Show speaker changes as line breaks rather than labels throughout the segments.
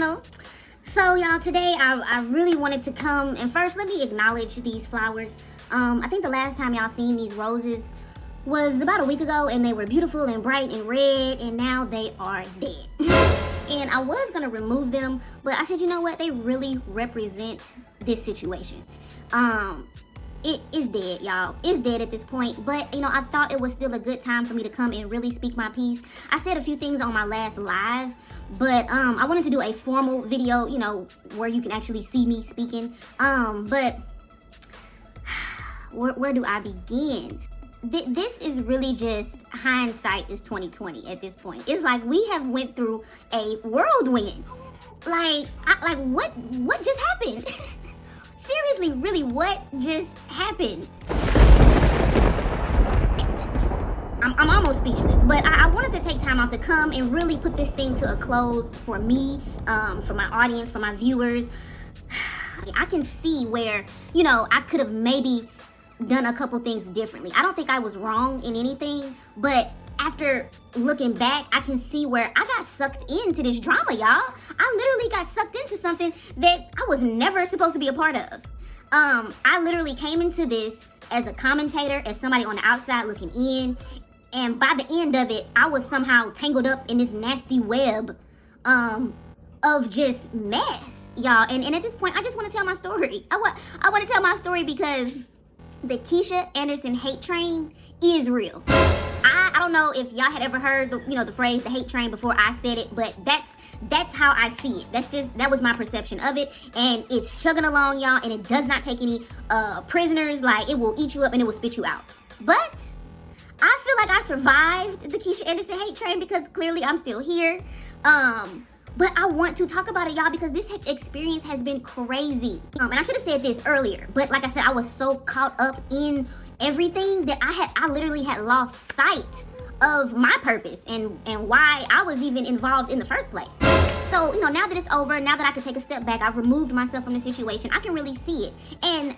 channel. So y'all, today I really wanted to come, and first let me acknowledge these flowers. I think the last time y'all seen these roses was about a week ago, and they were beautiful and bright and red, and now they are dead. And I was gonna remove them, but I said, you know what, they really represent this situation. It is dead, y'all. It's dead at this point, but you know, I thought it was still a good time for me to come and really speak my piece. I said a few things on my last live, but I wanted to do a formal video, you know, where you can actually see me speaking. But where do I begin? This is really just hindsight is 2020 at this point. It's like we have went through a whirlwind. Like what just happened? Seriously, really, what just happened? I'm almost speechless, but I wanted to take time out to come and really put this thing to a close for me, for my audience, for my viewers. I can see where, you know, I could have maybe done a couple things differently. I don't think I was wrong in anything, but after looking back, I can see where I got sucked into this drama, y'all. I literally got sucked into something that I was never supposed to be a part of. I literally came into this as a commentator, as somebody on the outside looking in, and by the end of it, I was somehow tangled up in this nasty web of just mess, y'all. And at this point, I just want to tell my story. I want to tell my story because the Keisha Anderson hate train is real. I don't know if y'all had ever heard the phrase the hate train before I said it, but that's how I see it. That was my perception of it, and it's chugging along, y'all, and it does not take any prisoners. Like, it will eat you up and it will spit you out. But I feel like I survived the Keisha Anderson hate train because clearly I'm still here. But I want to talk about it, y'all, because this experience has been crazy. And I should have said this earlier, but like I said, I was so caught up in everything that I literally had lost sight of my purpose and why I was even involved in the first place. So, you know, now that it's over, now that I can take a step back, I've removed myself from the situation, I can really see it. And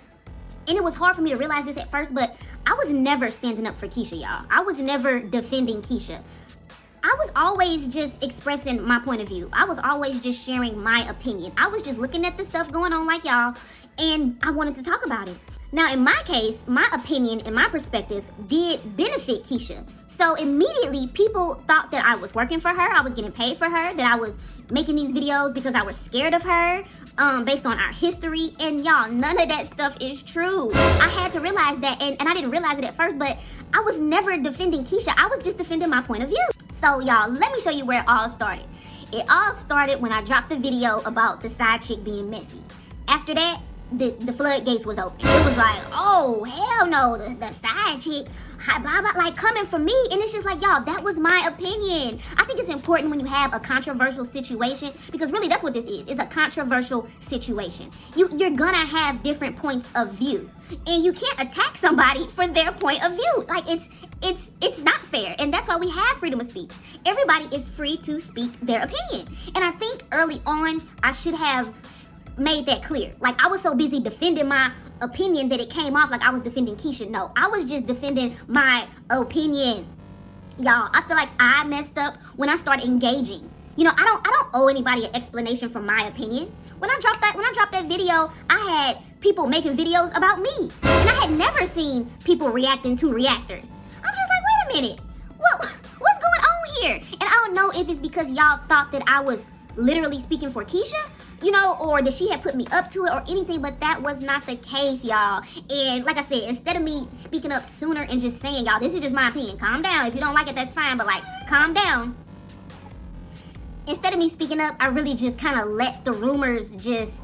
it was hard for me to realize this at first, but I was never standing up for Keisha, y'all. I was never defending Keisha. I was always just expressing my point of view. I was always just sharing my opinion. I was just looking at the stuff going on like y'all, and I wanted to talk about it. Now, in my case, my opinion and my perspective did benefit Keisha. So immediately, people thought that I was working for her, I was getting paid for her, that I was making these videos because I was scared of her, based on our history. And y'all, none of that stuff is true. I had to realize that, and I didn't realize it at first, but I was never defending Keisha. I was just defending my point of view. So y'all, let me show you where it all started. It all started when I dropped the video about the side chick being messy. After that, the floodgates was open. It was like, oh, hell no, the side chick, blah, blah, like coming for me. And it's just like, y'all, that was my opinion. I think it's important when you have a controversial situation, because really that's what this is. It's a controversial situation. You're gonna have different points of view, and you can't attack somebody for their point of view. Like, it's not fair, and that's why we have freedom of speech. Everybody is free to speak their opinion. And I think early on, I should have made that clear. Like, I was so busy defending my opinion that it came off like I was defending Keisha. No, I was just defending my opinion. Y'all, I feel like I messed up when I started engaging. You know, I don't owe anybody an explanation for my opinion. When I dropped that video, I had people making videos about me, and I had never seen people reacting to reactors. I'm just like, wait a minute, what's going on here? And I don't know if it's because y'all thought that I was literally speaking for Keisha, you know, or that she had put me up to it or anything, but that was not the case, y'all. And like I said, instead of me speaking up sooner and just saying, y'all, this is just my opinion, calm down. If you don't like it, that's fine, but like, calm down. Instead of me speaking up, I really just kind of let the rumors just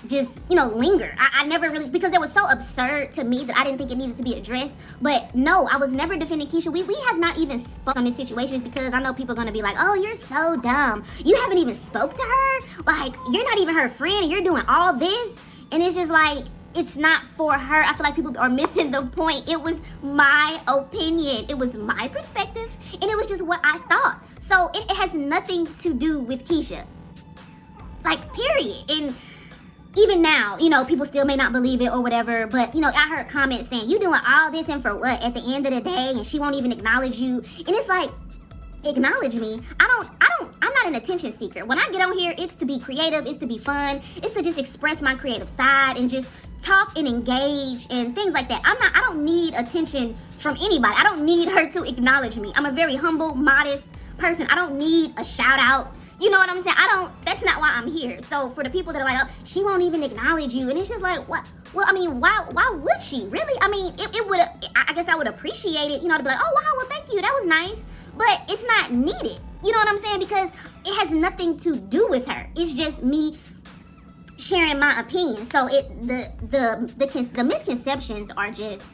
you know, linger. I never really, because it was so absurd to me that I didn't think it needed to be addressed. But no, I was never defending Keisha. We have not even spoken on this situation, because I know people are going to be like, oh, you're so dumb. You haven't even spoke to her? Like, you're not even her friend and you're doing all this? And it's just like, it's not for her. I feel like people are missing the point. It was my opinion. It was my perspective, and it was just what I thought. So it has nothing to do with Keisha. Like, period. And even now, you know, people still may not believe it or whatever, but, you know, I heard comments saying, you doing all this and for what? At the end of the day, and she won't even acknowledge you. And it's like, acknowledge me. I'm not an attention seeker. When I get on here, it's to be creative, it's to be fun, it's to just express my creative side and just talk and engage and things like that. I don't need attention from anybody. I don't need her to acknowledge me. I'm a very humble, modest person. I don't need a shout out. You know what I'm saying? That's not why I'm here. So for the people that are like, oh, she won't even acknowledge you. And it's just like, what? Well, I mean, why would she? Really? I mean, it would, I guess I would appreciate it, you know, to be like, oh, wow, well, thank you. That was nice. But it's not needed. You know what I'm saying? Because it has nothing to do with her. It's just me sharing my opinion. So the misconceptions are just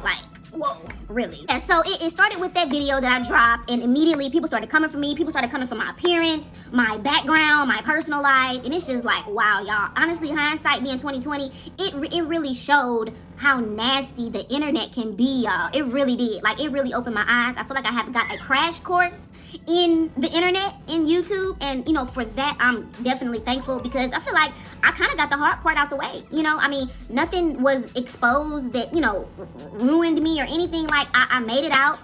like, whoa, really? And so it started with that video that I dropped, and immediately people started coming for me. People started coming for my appearance, my background, my personal life, and it's just like, wow, y'all. Honestly, hindsight being 2020, it really showed how nasty the internet can be, y'all. It really did. Like, it really opened my eyes. I feel like I have got a crash course in the internet, in YouTube, and you know, for that I'm definitely thankful, because I feel like I kind of got the hard part out the way. You know, I mean, nothing was exposed that, you know, ruined me or anything. Like, I made it out,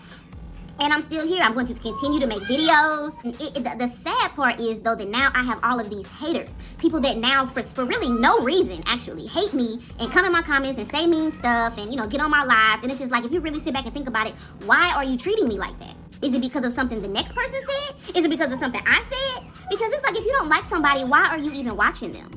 and I'm still here. I'm going to continue to make videos. The sad part is, though, that now I have all of these haters, people that now for really no reason actually hate me and come in my comments and say mean stuff and, you know, get on my lives. And it's just like, if you really sit back and think about it, why are you treating me like that? Is it because of something the next person said? Is it because of something I said? Because it's like, if you don't like somebody, why are you even watching them?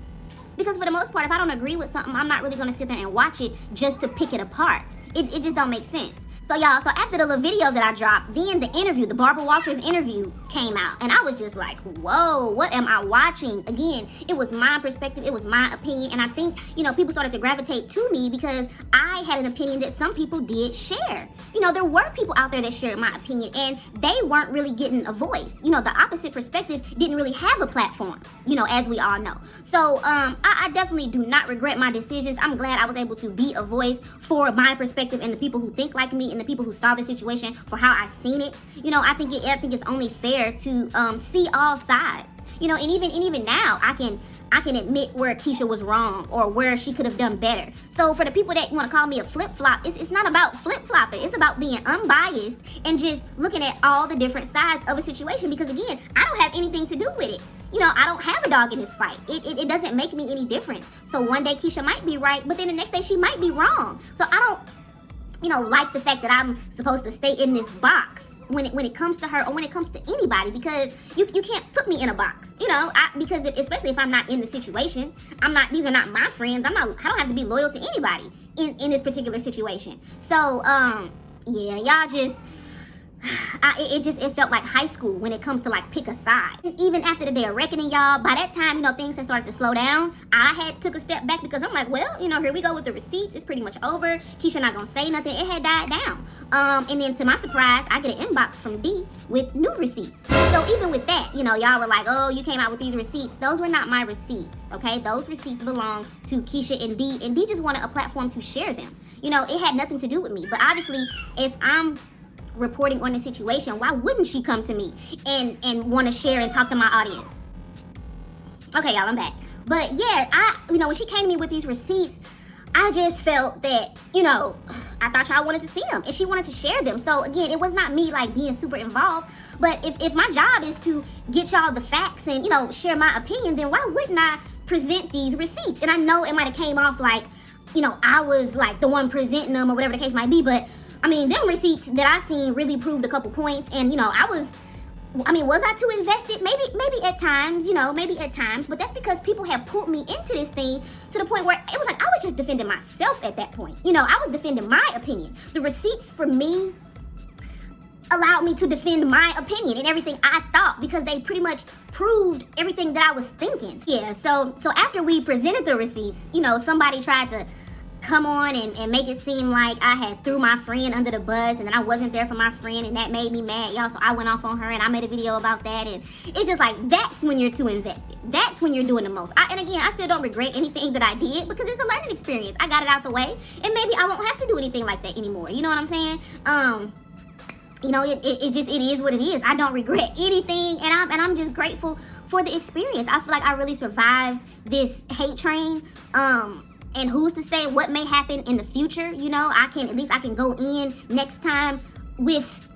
Because for the most part, if I don't agree with something, I'm not really going to sit there and watch it just to pick it apart. It just don't make sense. So y'all, so after the little video that I dropped, then the interview, the Barbara Walters interview came out. And I was just like, whoa, what am I watching? Again, it was my perspective, it was my opinion. And I think, you know, people started to gravitate to me because I had an opinion that some people did share. You know, there were people out there that shared my opinion, and they weren't really getting a voice. You know, the opposite perspective didn't really have a platform, you know, as we all know. So I definitely do not regret my decisions. I'm glad I was able to be a voice for my perspective and the people who think like me and the people who saw the situation for how I seen it. You know, I think it's only fair to see all sides. You know, and even now, I can admit where Keisha was wrong or where she could have done better. So for the people that want to call me a flip-flop, it's not about flip-flopping. It's about being unbiased and just looking at all the different sides of a situation. Because again, I don't have anything to do with it. You know, I don't have a dog in this fight. It doesn't make me any difference. So one day Keisha might be right, but then the next day she might be wrong. So I don't, you know, like the fact that I'm supposed to stay in this box when it comes to her or when it comes to anybody, because you can't put me in a box, you know, because especially if I'm not in the situation, these are not my friends. I don't have to be loyal to anybody in this particular situation. So, yeah, y'all just, it felt like high school when it comes to like pick a side. And even after the day of reckoning, y'all, by that time, you know, things had started to slow down. I took a step back because I'm like, well, you know, here we go with the receipts. It's pretty much over. Keisha not gonna say nothing. It had died down. And then to my surprise, I get an inbox from D with new receipts. So even with that, you know, y'all were like, oh, you came out with these receipts. Those were not my receipts, okay? Those receipts belong to Keisha and D just wanted a platform to share them. You know, it had nothing to do with me. But obviously, if I'm reporting on the situation, why wouldn't she come to me and want to share and talk to my audience? Okay, y'all, I'm back. But yeah, you know, when she came to me with these receipts, I just felt that, you know, I thought y'all wanted to see them and she wanted to share them. So again, it was not me like being super involved, but if my job is to get y'all the facts and, you know, share my opinion, then why wouldn't I present these receipts? And I know it might have came off like, you know, I was like the one presenting them or whatever the case might be, but I mean, them receipts that I seen really proved a couple points. And, you know, was I too invested? Maybe at times, you know, maybe at times. But that's because people have pulled me into this thing to the point where it was like I was just defending myself at that point. You know, I was defending my opinion. The receipts for me allowed me to defend my opinion and everything I thought, because they pretty much proved everything that I was thinking. Yeah, so after we presented the receipts, you know, somebody tried to come on and make it seem like I had threw my friend under the bus and then I wasn't there for my friend, and that made me mad, y'all. So I went off on her and I made a video about that, and it's just like, that's when you're too invested. That's when you're doing the most. And again, I still don't regret anything that I did because it's a learning experience. I got it out the way, and maybe I won't have to do anything like that anymore. You know what I'm saying? You know, it is what it is. I don't regret anything, and I'm just grateful for the experience. I feel like I really survived this hate train. And who's to say what may happen in the future? You know, at least I can go in next time with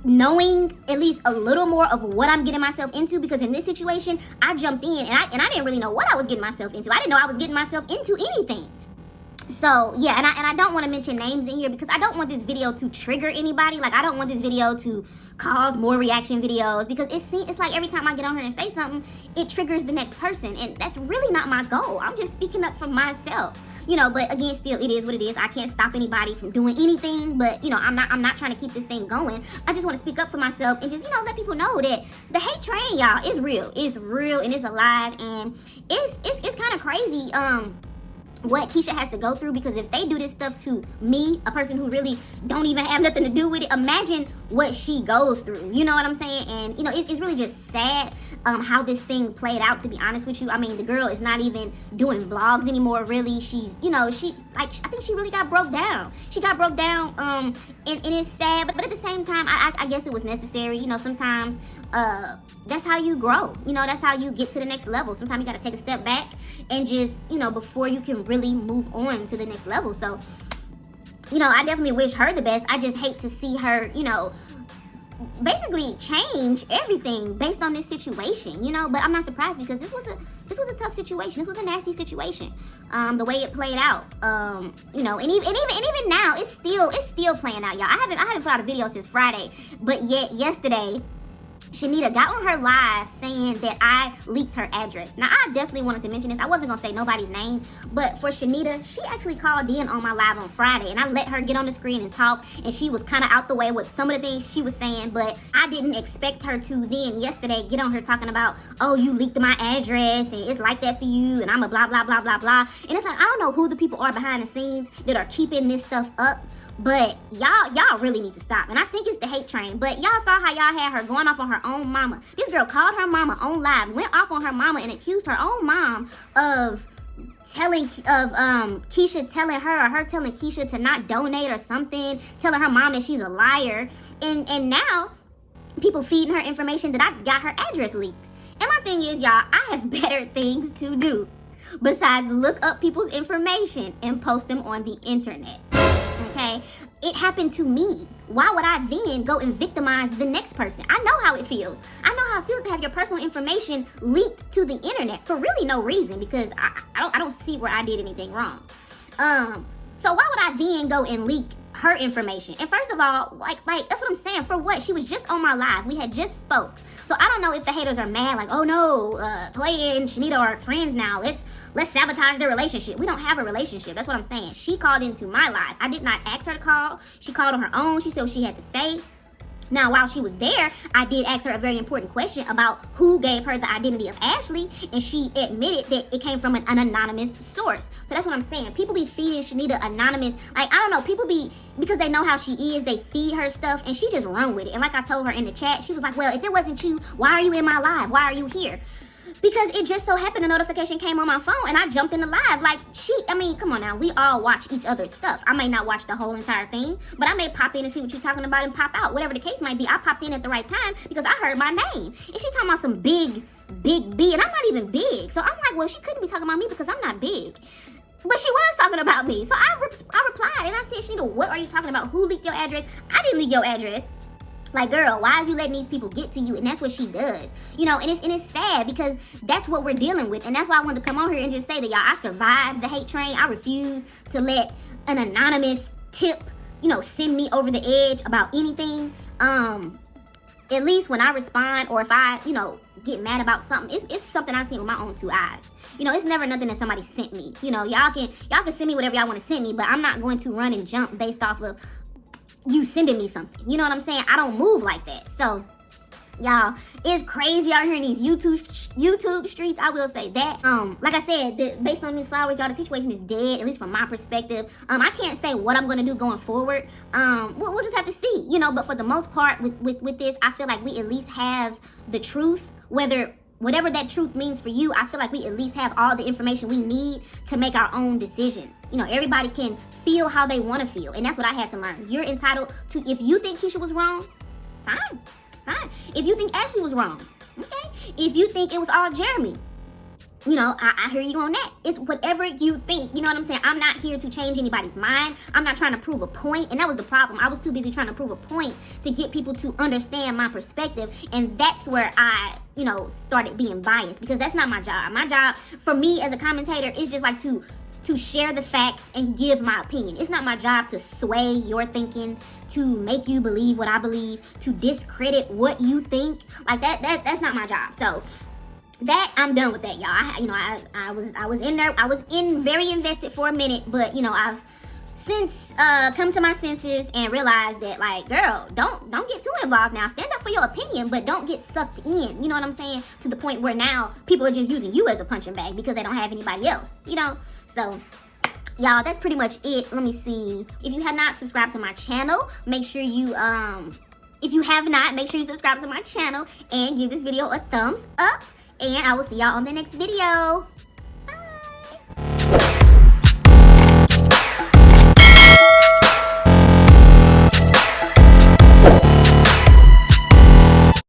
knowing at least a little more of what I'm getting myself into, because in this situation, I jumped in and I didn't really know what I was getting myself into. I didn't know I was getting myself into anything. So yeah, and I don't want to mention names in here because I don't want this video to trigger anybody. Like, I don't want this video to cause more reaction videos, because it's like every time I get on here and say something, it triggers the next person, and that's really not my goal. I'm just speaking up for myself, you know. But again, still, it is what it is. I can't stop anybody from doing anything, but you know, I'm not trying to keep this thing going. I just want to speak up for myself and just, you know, let people know that the hate train, y'all, is real. It's real and it's alive, and it's kind of crazy what Keisha has to go through, because if they do this stuff to me, a person who really don't even have nothing to do with it, imagine what she goes through. You know what I'm saying? And you know, it's really just sad how this thing played out, to be honest with you. I mean, the girl is not even doing vlogs anymore, really. She's, you know, I think she really got broke down. She got broke down, and it's sad, but at the same time, I guess it was necessary. You know, sometimes that's how you grow. You know, that's how you get to the next level. Sometimes you got to take a step back and just, you know, before you can really move on to the next level. So, you know, I definitely wish her the best. I just hate to see her, you know, basically change everything based on this situation, you know. But I'm not surprised, because this was a tough situation. This was a nasty situation. The way it played out, you know, and even now, it's still playing out, y'all. I haven't put out a video since Friday, but yet yesterday, Shanita got on her live saying that I leaked her address. Now, I definitely wanted to mention this. I wasn't going to say nobody's name, but for Shanita, she actually called in on my live on Friday, and I let her get on the screen and talk, and she was kind of out the way with some of the things she was saying, but I didn't expect her to then yesterday get on her talking about, oh, you leaked my address, and it's like that for you, and I'm a blah, blah, blah, blah, blah. And it's like, I don't know who the people are behind the scenes that are keeping this stuff up, but y'all really need to stop. And I think it's the hate train. But y'all saw how y'all had her going off on her own mama. This girl called her mama on live, went off on her mama, and accused her own mom of Keisha telling her, or her telling Keisha to not donate or something, telling her mom that she's a liar. And now people feeding her information that I got her address leaked. And my thing is, y'all, I have better things to do besides look up people's information and post them on the internet. Okay, it happened to me. Why would I then go and victimize the next person? I know how it feels. I know how it feels to have your personal information leaked to the internet for really no reason, because I don't see where I did anything wrong. So why would I then go and leak her information? And first of all, like that's what I'm saying. For what? She was just on my live. We had just spoke. So I don't know if the haters are mad, like, oh no, Toya and Shanita are friends now. Let's sabotage their relationship. We don't have a relationship. That's what I'm saying. She called into my live. I did not ask her to call. She called on her own. She said what she had to say. Now, while she was there, I did ask her a very important question about who gave her the identity of Ashley, and she admitted that it came from an anonymous source. So that's what I'm saying. People be feeding Shanita anonymous, like, I don't know, people be, because they know how she is, they feed her stuff, and she just run with it. And like I told her in the chat, she was like, well, if it wasn't you, why are you in my live? Why are you here? Because it just so happened a notification came on my phone and I jumped in the live. Like, I mean, come on now. We all watch each other's stuff. I may not watch the whole entire thing, but I may pop in and see what you're talking about and pop out. Whatever the case might be, I popped in at the right time because I heard my name. And she talking about some big B, and I'm not even big. So I'm like, well, she couldn't be talking about me because I'm not big. But she was talking about me. So I replied and I said, Shanita, what are you talking about? Who leaked your address? I didn't leak your address. Like, girl, why is you letting these people get to you? And that's what she does. You know, and it's sad because that's what we're dealing with. And that's why I wanted to come on here and just say that, y'all, I survived the hate train. I refuse to let an anonymous tip, you know, send me over the edge about anything. At least when I respond, or if I, you know, get mad about something, it's something I see with my own two eyes. You know, it's never nothing that somebody sent me. You know, y'all can send me whatever y'all want to send me, but I'm not going to run and jump based off of you sending me something. You know what I'm saying? I don't move like that. So, y'all, it's crazy out here in these YouTube streets. I will say that. Like I said, based on these flowers, y'all, the situation is dead, at least from my perspective. I can't say what I'm gonna do going forward. We'll just have to see, you know. But for the most part, with this, I feel like we at least have the truth. Whatever that truth means for you, I feel like we at least have all the information we need to make our own decisions. You know, everybody can feel how they want to feel, and that's what I had to learn. You're entitled to, if you think Keisha was wrong, fine. If you think Ashley was wrong, okay. If you think it was all Jeremy, you know, I hear you on that. It's whatever you think. You know what I'm saying? I'm not here to change anybody's mind. I'm not trying to prove a point. And that was the problem. I was too busy trying to prove a point to get people to understand my perspective. And that's where I, you know, started being biased, because that's not my job. My job, for me as a commentator, is just like to share the facts and give my opinion. It's not my job to sway your thinking, to make you believe what I believe, to discredit what you think. Like that's not my job. So that, I'm done with that, y'all. I was in there. I was very invested for a minute, but you know, I've since come to my senses and realized that, like, girl, don't get too involved now. Stand up for your opinion, but don't get sucked in. You know what I'm saying? To the point where now people are just using you as a punching bag because they don't have anybody else. You know? So, y'all, that's pretty much it. Let me see. If you have not subscribed to my channel, make sure you if you have not, make sure you subscribe to my channel and give this video a thumbs up. And I will see y'all on the next video.